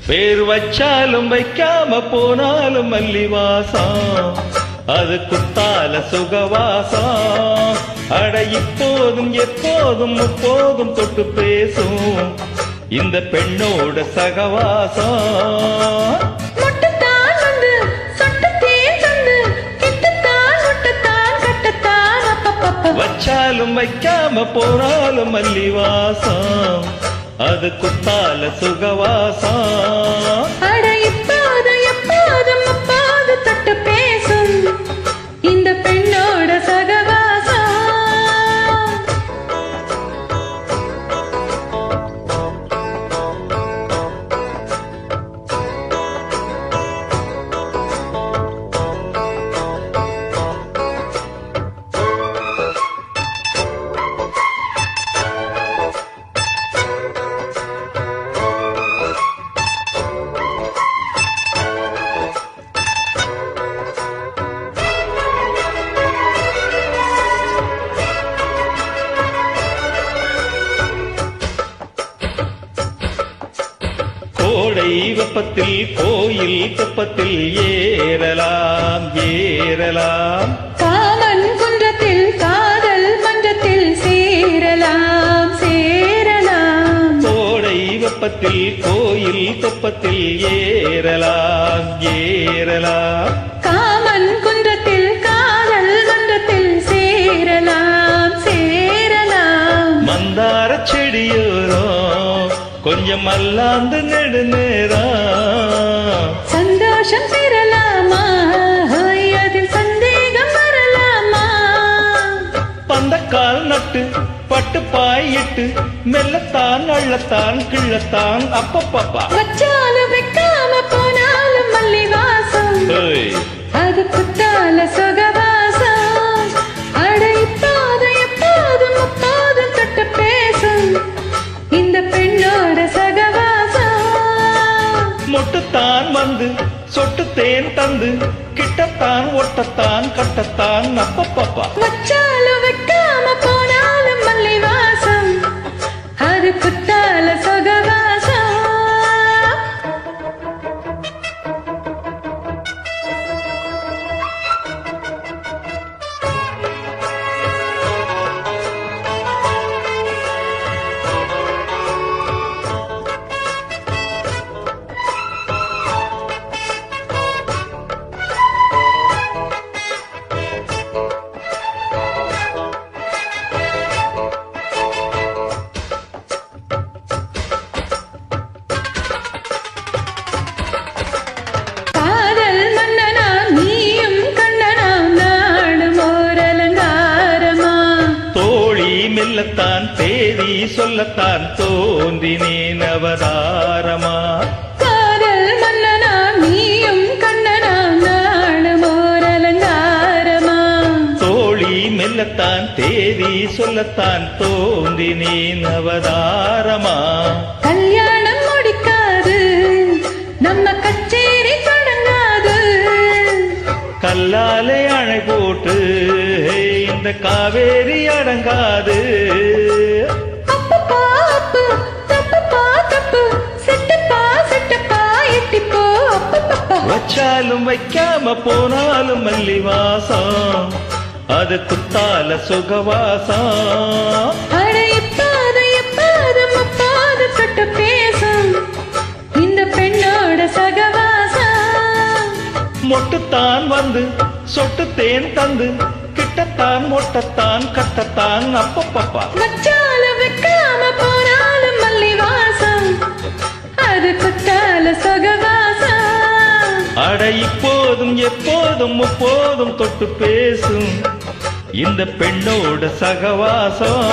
பேர் வச்சாலும் வைக்காம போனாலும் மல்லிவாசம் அது குத்தால சுகவாசம். அட இப்போதும் எப்போதும் முப்போதும் தொட்டு பேசும் இந்த பெண்ணோட சகவாசம். வச்சாலும் வைக்காம போனாலும் மல்லிவாசம் அது குத்தால சுகவாசம். அட இப்போதும் எப்போதும் முப்போது தொட்டு பேசும் இந்த பெண்ணோட சகவாசம். கோடை வெப்பத்தில் கோயில் தெப்பத்தில் ஏறலாம் ஏறலாம். காமன் குன்றத்தில் காதல் மன்றத்தில் சேரலாம் சேரலாம். கோடை வெப்பத்தில் கோயில் தெப்பத்தில் ஏறலாம் ஏறலாம். காமன் குன்றத்தில் காதல் மன்றத்தில் சேரலாம் சேரலாம். மந்தார செடியோரம் கொஞ்சம் மல்லாந்து நெடுநேரம் சந்தோஷம் பெறலாமா அதில் சந்தேகம் வரலாமா. பந்தக்கால் நட்டு பட்டு பாயிட்டு மெல்லத்தான் அள்ளத்தான் கிள்ளத்தான் அப்பப்பப்பா. வச்சாலும் வைக்காம போனாலும் மல்லிவாசம் அது குத்தால சுகவாசம். அட இப்போது எப்போதும் முப்போதும் தொட்டு பேசும் இந்த பெண்ணோட சகவாசம். மொட்டுத்தான் வந்து சொட்டு தேன் தந்து கிட்டத்தான் ஒட்டத்தான் கட்டத்தான் அப்பப்பப்பா. வச்சாலும் வைக்காம போனாலும் மல்லிவாசம் அது குத்தால சுகவாசம். மெல்லத்தான் தேதி சொல்லத்தான் தோன்றினேன் அவதாரமா. காதல் மன்னனா நீயும் கண்ணனா நானும் ஓர் அலங்காரமா. தோழி மெல்லத்தான் தேதி சொல்லத்தான் தோன்றினேன் அவதாரமா. கல்யாணம் முடிக்காது நம்ம கச்சேரி தொடங்காது. கல்லாலே அணை போட்டு இந்த காவேரி அடங்காது. வச்சாலும் வைக்காம போனாலும் மல்லிவாசம் அது குத்தால சுகவாசம். அட இப்போது எப்போதும் முப்போது தொட்டு பேசும் இந்த பெண்ணோட சகவாசம். மொட்டுத்தான் வந்து சொட்டு தேன் தந்து கிட்டத்தான் ஒட்டத்தான் கட்டத்தான் அப்பப்பப்பா. வச்சாலும் வைக்காம போனாலும் மல்லிவாசம் அது குத்தால சுகவாசம். அட இப்போதும் எப்போதும் முப்போதும் தொட்டு பேசும் இந்த பெண்ணோட சகவாசம்.